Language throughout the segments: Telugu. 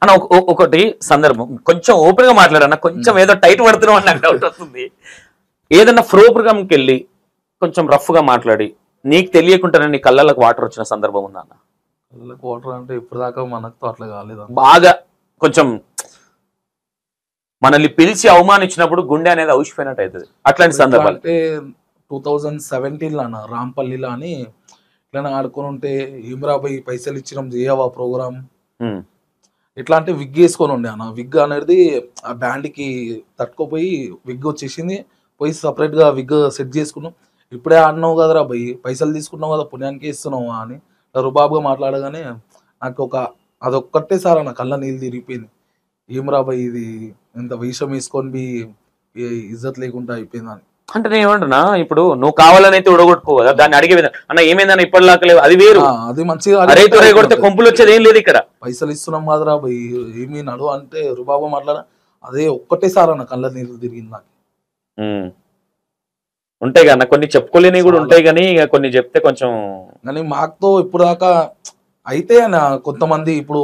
అన్న ఒకటి సందర్భం కొంచెం ఓపెన్ గా మాట్లాడన్న, కొంచెం ఏదో టైట్ పడుతున్నావు అని నాకు డౌట్ వస్తుంది. ఏదన్నా ప్రోగ్రామ్కి వెళ్ళి కొంచెం రఫ్ గా మాట్లాడి నీకు తెలియకుండానే నీ కళ్ళకు వాటర్ వచ్చిన సందర్భం ఉందా అన్న? కళ్ళకు వాటర్ అంటే ఇప్పుడు దాకా మనకు అట్లా కాలేదు. బాగా కొంచెం మనల్ని పిలిచి అవమానించినప్పుడు గుండె అనేది ఔషిపోయినట్టు అవుతుంది, అట్లాంటి సందర్భాలు అంటే 2017 అన్న రాంపల్లిలో అని ఇట్లా ఆడుకొని ఉంటే ఇమ్రాబాయ్ పైసలు ఇచ్చినాం చేయవా ప్రోగ్రామ్ ఇట్లా అంటే విగ్ వేసుకొని ఉండే అన్న. విగ్ అనేది ఆ బ్యాండ్కి తట్టుకోపోయి విగ్ వచ్చేసింది, పోయి సపరేట్గా విగ్ సెట్ చేసుకున్నాం. ఇప్పుడే ఆడినావు కదరా భయ్, పైసలు తీసుకున్నావు కదా పుణ్యానికి ఇస్తున్నావు అని రుబాబుగా మాట్లాడగానే నాకు అదొక్కటే సార్ అన్న కళ్ళ నీళ్ళు తిరిగిపోయింది. ఏమరా భయ్ ఇది ఇంత విషం వేసుకొని ఇజ్జత్ లేకుండా అయిపోయిందని. అంటే నేను ఏమంటున్నా, ఇప్పుడు నువ్వు కావాలని అయితే ఉడగొట్టుకో కదా, దాన్ని అడిగే విధంగా అన్న ఏమైందన్న ఇప్పటిలాగా లేవు, అది వేరు. అది మంచిగా కొడితే కొంపులు వచ్చేది ఏం లేదు ఇక్కడ. పైసలు ఇస్తున్నాం కదరా భయ్ ఏమీ నడు అంటే రుబాబు మాట్లాడ అదే ఒక్కటే సార్ అన్న కళ్ళ నీళ్ళు తిరిగింది నాకు. ఉంటాయి కన్నా కొన్ని చెప్పుకోలేని కూడా ఉంటాయి, కానీ ఇక కొన్ని చెప్తే కొంచెం. కానీ మాకుతో ఇప్పుడు దాకా అయితే కొంతమంది ఇప్పుడు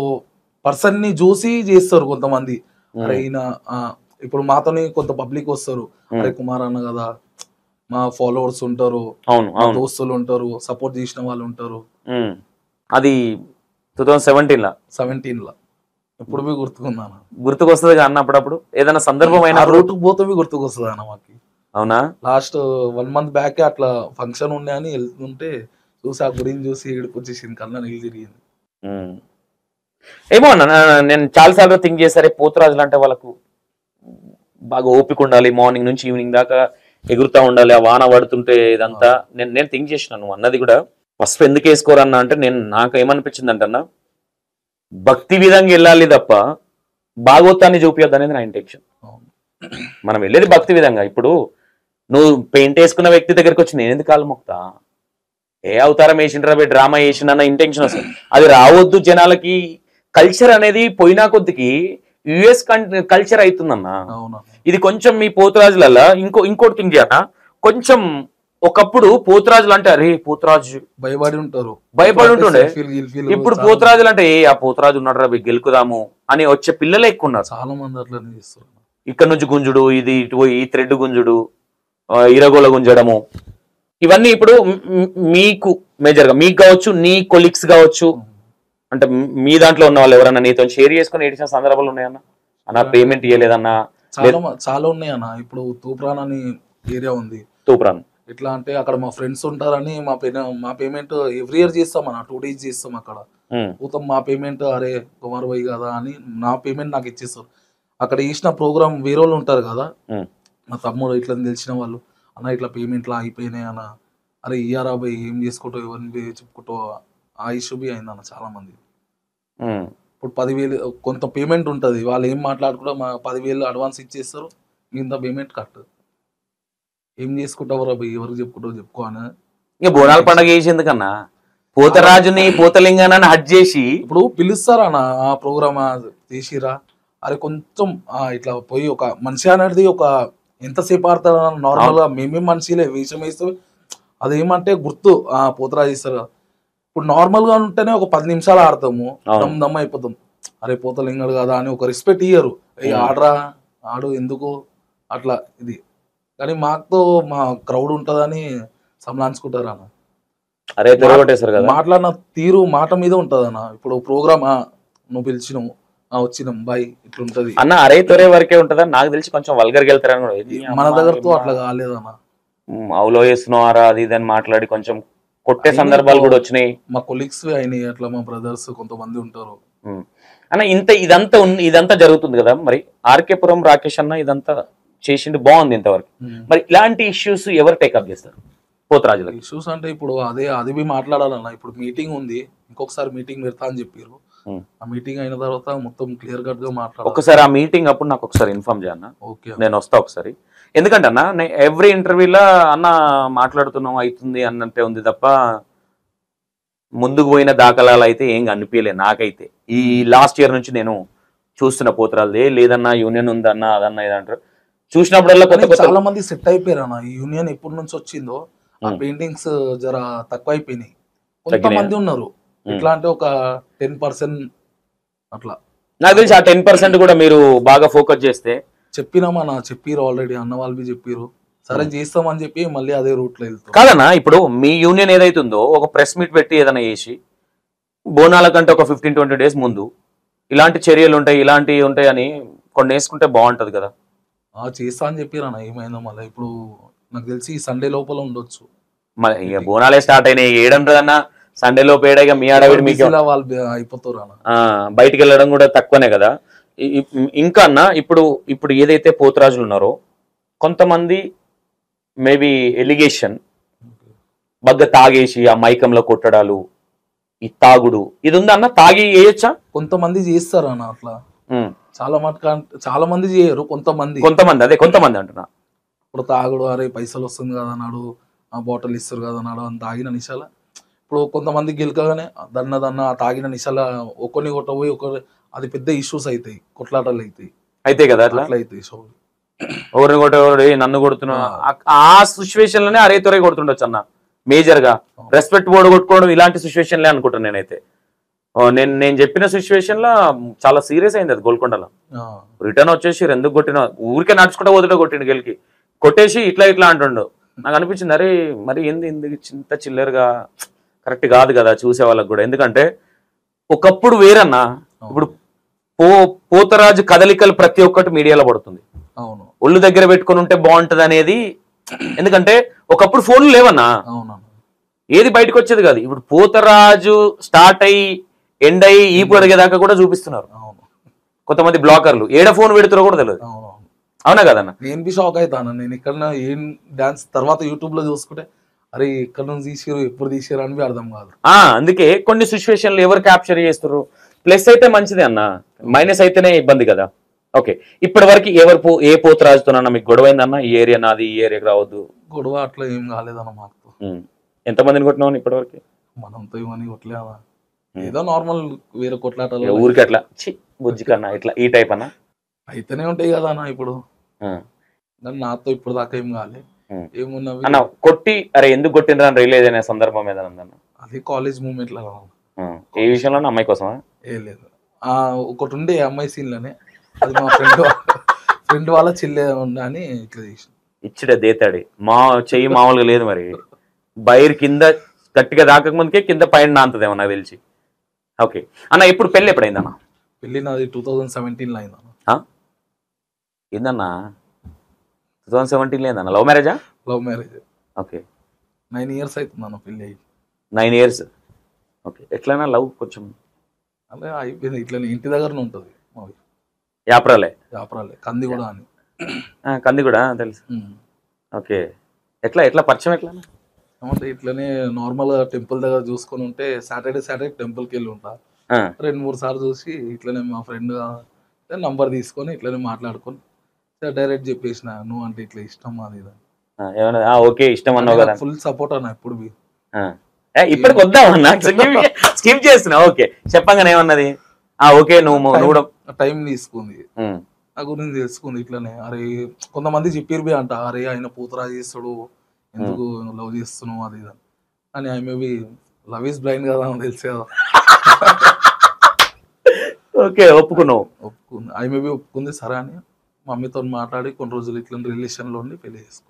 పర్సన్ ని చూసి చేస్తారు కొంతమంది. అరే ఈయన ఇప్పుడు మాతోని కొంత పబ్లిక్ వస్తారు, అరే కుమార్ అన్న కదా, మా ఫాలోవర్స్ ఉంటారు, దోస్తులు ఉంటారు, సపోర్ట్ చేసిన వాళ్ళు ఉంటారు. అది 2017 ఇప్పుడు గుర్తుకున్నాను, గుర్తుకొస్తుంది అన్న అప్పుడప్పుడు ఏదైనా సందర్భమైన రోడ్డుకు పోతే గుర్తుకొస్తుంది అన్న మాకు. అవునా, లాస్ట్ 1 month బ్యాక్ అట్లా ఫంక్షన్ ఉండే అని వెళ్తుంటే చూసి ఆ గురించి చూసి ఏడుపు వచ్చేసింది, కన్నా నీళ్ళు తిరిగింది. ఏమో అన్న, నేను చాలాసార్లు థింక్ చేశారే పోతురాజులు అంటే వాళ్ళకు బాగా ఓపిక ఉండాలి, మార్నింగ్ నుంచి ఈవినింగ్ దాకా ఎగురుతా ఉండాలి, ఆ వాన పడుతుంటే ఇదంతా. నేను థింక్ చేసినాను అన్నది కూడా. ఫస్ట్ ఎందుకు వేసుకోరన్నా అంటే నాకు ఏమనిపించింది అంటన్నా, భక్తి విధంగా వెళ్ళాలి తప్ప భాగవతాన్ని చూపించద్దు అనేది నా ఇంటెన్షన్. మనం వెళ్ళేది భక్తి విధంగా. ఇప్పుడు నువ్వు పెయింట్ వేసుకున్న వ్యక్తి దగ్గరికి వచ్చి నేను ఎందుకు కాలు మొక్తా, ఏ అవతారం వేసిండ్రా డ్రామా వేసిండన్న ఇంటెన్షన్ వస్తుంది. అది రావద్దు జనాలకి. కల్చర్ అనేది పోయినా కొద్దికి యుఎస్ కల్చర్ అవుతుందన్న. ఇది కొంచెం మీ పోతురాజులల్లా ఇంకోటి థింక్ చేయన్న, కొంచెం ఒకప్పుడు పోతురాజులు అంటే అరే పోతురాజు భయపడి ఉంటుండే. ఇప్పుడు పోతురాజులు అంటే ఆ పోతురాజు ఉన్నాడు రా గెలుకుదాము అని వచ్చే పిల్లలే ఎక్కువ ఉన్నారు. చాలా మంది అట్లనే చేస్తారు. ఇక్కడ నుంచి గుంజుడు, ఇది ఇటు పోయి ఈ థ్రెడ్ గుంజుడు, ఇరగోల గుంజడము, ఇవన్నీ ఇప్పుడు మీకు మేజర్గా మీకు కావచ్చు, నీ కొలీగ్స్ కావచ్చు, అంటే మీ దాంట్లో ఉన్న వాళ్ళు ఎవరన్నా నీతో షేర్ చేసుకుని ఏడిచిన సందర్భాలు ఉన్నాయన్న? అన్న పేమెంట్ ఇవ్వలేదన్నా? చాలా ఉన్నాయన్న. ఇప్పుడు తూప్రాన్ అని ఏరియా ఉంది, తూప్రాన్ ఎట్లా అంటే అక్కడ మా ఫ్రెండ్స్ ఉంటారని మా పేమెంట్ ఎవ్రీ ఇయర్ చేస్తాం అన్న, 2 days చేస్తాం అక్కడ పోతాం. మా పేమెంట్ అరే కుమార్ భాయ్ కదా అని నా పేమెంట్ నాకు ఇచ్చేస్తారు. అక్కడ చేసిన ప్రోగ్రామ్ వేరే వాళ్ళు ఉంటారు కదా, మా తమ్ముడు ఇట్లా తెలిసిన వాళ్ళు, అన్న ఇట్లా పేమెంట్లు ఆగిపోయినాయి అన్న, అరే ఇయ్యారా భయ్ ఏం చేసుకుంటావు ఎవరిని చెప్పుకుంటావు, ఆ ఇష్యూ బి అయిందన్న చాలా మంది. ఇప్పుడు 10,000 కొంత పేమెంట్ ఉంటుంది, వాళ్ళు ఏం మాట్లాడుకుంటా మా 10,000 అడ్వాన్స్ ఇచ్చేస్తారు, ఇంత పేమెంట్ కట్. ఏం చేసుకుంటావురా భయ్ ఎవరికి చెప్పుకుంటావు చెప్పుకో అని. ఇంకా బోనాల పండుగ చేసేందుకన్నా పోతరాజుని పోతలింగాన్ని హట్ చేసి ఇప్పుడు పిలుస్తారా అన్న ఆ ప్రోగ్రామ్ చేసిరా, అరే కొంచెం ఇట్లా పోయి ఒక మనిషి అనేది ఒక ఎంతసేపు ఆడతారా నార్మల్ గా మేమేం మనిషిలే వేషం వేస్తే అదేమంటే గుర్తు పోతరాజు ఇస్తారు. ఇప్పుడు నార్మల్ గా ఉంటేనే ఒక 10 నిమిషాలు ఆడతాము, దమ్ అయిపోతాం, అరే పోతలింగాడు కదా అని ఒక రెస్పెక్ట్ ఇయ్యరు, ఆడరా ఆడు ఎందుకు అట్లా ఇది. కానీ మాతో మా క్రౌడ్ ఉంటదని సంలాంచుకుంటారు అన్న. అరే మాట్లాడిన తీరు మాట మీద ఉంటది అన్న. ఇప్పుడు ప్రోగ్రామ్ నువ్వు పిలిచినావు వచ్చినాం బాయ్ ఇట్లా ఉంటది అన్న, అరే తొరే వరకే ఉంటదా? నాకు తెలిసి కొంచెం వల్గర్ వెళ్తారని మన దగ్గరతో అట్లా కాలేదన్న. అవులో వేస్తున్నారా అది ఇది అని మాట్లాడి కొంచెం కొట్టే సందర్భాలు కూడా వచ్చినాయి. మా కొలీగ్స్ అయినాయి అట్లా, మా బ్రదర్స్ కొంతమంది ఉంటారు అన్న. ఇదంతా జరుగుతుంది కదా, మరి ఆర్కేపురం రాకేష్ అన్న ఇదంతా చేసిండు బాగుంది ఇంతవరకు. మరి ఇలాంటి ఇష్యూస్ ఎవరు టేకప్ చేస్తారు పోతరాజుల ఇష్యూస్ అంటే? ఇప్పుడు అది మాట్లాడాలన్న. ఇప్పుడు మీటింగ్ ఉంది, ఇంకొకసారి మీటింగ్ పెడతా అని చెప్పారు. ఆ మీటింగ్ అయిన తర్వాత మొత్తం క్లియర్ కట్ గా మాట్లాడాలి. ఒకసారి ఆ మీటింగ్ అప్పుడు నాకు ఒకసారి ఇన్ఫార్మ్ చేయన్న, నేను వస్తా ఒకసారి. ఎందుకంటే అన్న ఎవ్రీ ఇంటర్వ్యూలో అన్న మాట్లాడుతున్నాం అవుతుంది అన్నట్టే ఉంది తప్ప ముందుకు పోయిన దాఖలాలు అయితే ఏం అనిపించలే నాకైతే. ఈ లాస్ట్ ఇయర్ నుంచి నేను చూస్తున్న పోతరాజుదే లేదన్నా యూనియన్ ఉందన్నా అదన్నా ఇదంటారు. చూసినప్పుడల్లా చాలా మంది సెట్ అయిపోయారు అన్న. ఈ యూనియన్ ఎప్పటి నుంచి వచ్చిందో ఆ పెయింటింగ్స్ జర తక్కువ అయిపోయినాయి. కొంతమంది ఉన్నారు ఎట్లా అంటే ఒక 10% అట్లా. నాకు తెలిసి ఆ 10% కూడా మీరు బాగా ఫోకస్ చేస్తే. చెప్పినామన్నా, చెప్పిరు ఆల్రెడీ, అన్న వాళ్ళు చెప్పిరు, సరే చేస్తామని చెప్పి మళ్ళీ అదే రూట్ లో వెళ్తాం. కాదన్నా, ఇప్పుడు మీ యూనియన్ ఏదైతుందో ఒక ప్రెస్ మీట్ పెట్టి ఏదైనా చేసి బోనాల కంటే ఒక 15-20 days ముందు ఇలాంటి చర్యలు ఉంటాయి, ఇలాంటివి ఉంటాయి అని కొన్ని వేసుకుంటే బాగుంటది కదా. చేస్తా అని చెప్పిరన్న, ఏమైందో మళ్ళీ ఇప్పుడు నాకు తెలిసి సండే లోపల ఉండొచ్చు. మరి ఇక బోనాలే స్టార్ట్ అయినాయి, ఏడంటదన్నా సండే లోపు ఏడగా మీ ఆడవిడి మీకు వాళ్ళు అయిపోతారు అన్న. బయటికి వెళ్ళడం కూడా తక్కువనే కదా. ఇంకా అన్న ఇప్పుడు ఏదైతే పోతురాజులు ఉన్నారో కొంతమంది మేబీ ఎలిగేషన్ బగ్గ తాగేసి ఆ మైకంలో కొట్టడాలు, ఈ తాగుడు ఇది ఉందా అన్న? తాగి వేయచ్చా? కొంతమంది చేస్తారు అన్న అట్లా, చాలా మటుకు చాలా మంది చేయరు, కొంతమంది అదే కొంతమంది అంటున్నా. ఇప్పుడు తాగుడు, అరే పైసలు వస్తుంది కదా అన్నాడు, ఆ బాటిల్ ఇస్తారు కదా అన్నాడు, అని తాగిన నిశాల ఇప్పుడు కొంతమంది గెలకగానే దన్న ఆ తాగిన నిశాల ఒకరిని కొట్టబోయి అది పెద్ద ఇష్యూస్ అవుతాయి, కొట్లాటలు అయితే కదా అట్లా అవుతాయి. సో ఎవరిని కొట్టేవాడు నన్ను కొడుతున్నా, ఆ సిచ్యువేషన్ లోనే అరే త్వరగా కొడుతుండొచ్చు అన్న. మేజర్ గా రెస్పెక్ట్ బోర్డు కొట్టుకోవడం ఇలాంటి సిచ్యువేషన్లే అనుకుంటాను నేనైతే. నేను చెప్పిన సిచ్యువేషన్ లో చాలా సీరియస్ అయింది అది గోల్కొండలో. రిటర్న్ వచ్చేసి ఎందుకు కొట్టిన, ఊరికే నడుచుకుంటా వదిలే కొట్టిండు గెలికి, కొట్టేసి ఇట్లా అంటుండు. నాకు అనిపించింది అరే మరి ఎందుకు చింత చిల్లరగా కరెక్ట్ కాదు కదా చూసే వాళ్ళకి కూడా. ఎందుకంటే ఒకప్పుడు వేరన్నా, ఇప్పుడు పోతరాజు కదలికలు ప్రతి ఒక్కటి మీడియాలో పడుతుంది. అవును, ఒళ్ళు దగ్గర పెట్టుకుని ఉంటే బాగుంటది అనేది. ఎందుకంటే ఒకప్పుడు ఫోన్లు లేవన్నా, ఏది బయటకు వచ్చేది కాదు. ఇప్పుడు పోతరాజు స్టార్ట్ అయ్యి ఎండ్ అయ్యి ఈ పొడిగేదాకా కూడా చూపిస్తున్నారు కొంతమంది బ్లాకర్లు. ఏడ ఫోన్ పెడుతారో కూడా తెలియదు. అవునా కదన్నా? నేను బి షాక్ అవుతాను. నేను ఇక్కడ ఏం డాన్స్ తర్వాత యూట్యూబ్ లో చూసుకుంటే అరే ఎక్కడ నుంచి తీసారు, ఎప్పుడు తీసారు అని అర్థం కాదు. అందుకే కొన్ని సిచ్యువేషన్లు ఎవరు క్యాప్చర్ చేస్తారు. ప్లస్ అయితే మంచిదే అన్న, మైనస్ అయితేనే ఇబ్బంది కదా. ఓకే, ఇప్పటి వరకు ఏ పోతరాజుతోనన్నా మీకు గొడవైందన్న? ఈ ఏరియా నాది, ఈ ఏరియాకి రావద్దు గొడవ అట్లా ఏం కాలేదన్న మాకు. ఎంతమందిని కొట్టినావు ఇప్పటి వరకు? మనంతో ఇవన్నీ కొట్టలేదా, ఏదో నార్మల్ వేరే కొట్లాటలు ఊరికి అట్లా బుజ్జి కన్నా ఇట్లా ఈ టైప్ అన్న అయితేనే ఉంటాయి కదా అన్న. ఇప్పుడు నాతో ఇప్పుడు దాకా ఏం కాలే. ఏమున్నా అన్న కొట్టి అరే ఎందుకు కొట్టినరా అని రియలైజ్ అయిన సందర్భం ఏదైనా ఉందన్న? అది కాలేజ్ మూమెంట్ లో. ఏ విషయంలో? అమ్మాయి కోసమా? ఏ లేదు, ఒకటి ఉండే అమ్మాయి సీన్ లోనే, అది మా ఫ్రెండ్ వాళ్ళ చెల్లె ఉండే అని ఇట్లా చేసి ఇచ్చిడే దేతాడి చెయ్యి మామూలుగా లేదు. మరి బైర్ కింద గట్టిగా దాకక ముందుకే కింద పైన నాంతదేమో నాకు తెలిసి. ఓకే అన్న, ఇప్పుడు పెళ్ళి ఎప్పుడైందన్న? పెళ్ళి నాది 2017 లో అయిందన్న. ఏందన్నా 2017 ఏందన్న? లవ్ మ్యారేజా? Love marriage. ఓకే, 9 years అవుతుంది అన్న పెళ్ళి అయ్యి. 9 years. ఓకే, ఎట్లైనా లవ్ కొంచెం అదే అయిపోయింది. ఇట్లా ఇంటి దగ్గరనే ఉంటుంది యాప్రాలే కంది కూడా అని. కంది కూడా తెలుసు. ఓకే, ఎట్లా పరిచయం ఎట్లా? అంటే ఇట్లనే నార్మల్ గా టెంపుల్ దగ్గర చూసుకొని ఉంటే సాటర్డే టెంపుల్కి వెళ్ళి ఉంటా. 2-3 సార్లు చూసి ఇట్లనే మా ఫ్రెండ్ నంబర్ తీసుకొని ఇట్లనే మాట్లాడుకొని డైరెక్ట్ చెప్పేసిన, నువ్వు అంటే ఇట్లా ఇష్టం అది ఓకే ఇష్టం అన్నావు కదా. ఫుల్ సపోర్ట్ అన్న ఇప్పుడు. ఇప్పటికి వద్దామన్నా, స్కిప్ చేస్తున్నా. ఓకే, చెప్పంగానే ఏమన్నది? ఓకే నువ్వు టైం తీసుకుంది, నా గురించి తెలుసుకుంది. ఇట్లనే అరే కొంతమంది చెప్పిరు అంట, అరే ఆయన పోతరాజు చేస్తాడు, ఎందుకు లవ్ చేస్తున్నావు అది అని. I maybe love is blind కదా అని తెలుసు కదా. ఓకే, ఒప్పుకుంది. ఐ మేబీ ఒప్పుకుంది. సరే అని మమ్మీతో మాట్లాడి కొన్ని రోజులు ఇట్లా రిలేషన్ లో ఉండి పెళ్లి చేసుకుంది.